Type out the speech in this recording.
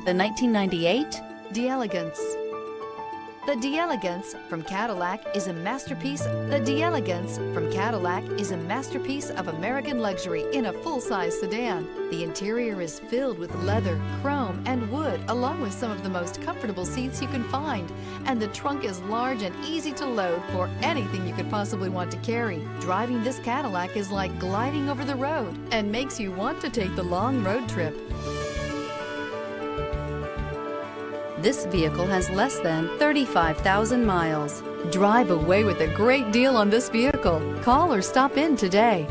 The 1998 D'Elegance. The D'Elegance from Cadillac is a masterpiece. The D'Elegance from Cadillac is a masterpiece of American luxury in a full-size sedan. The interior is filled with leather, chrome, and wood, along with some of the most comfortable seats you can find. And the trunk is large and easy to load for anything you could possibly want to carry. Driving this Cadillac is like gliding over the road and makes you want to take the long road trip. This vehicle has less than 35,000 miles. Drive away with a great deal on this vehicle. Call or stop in today.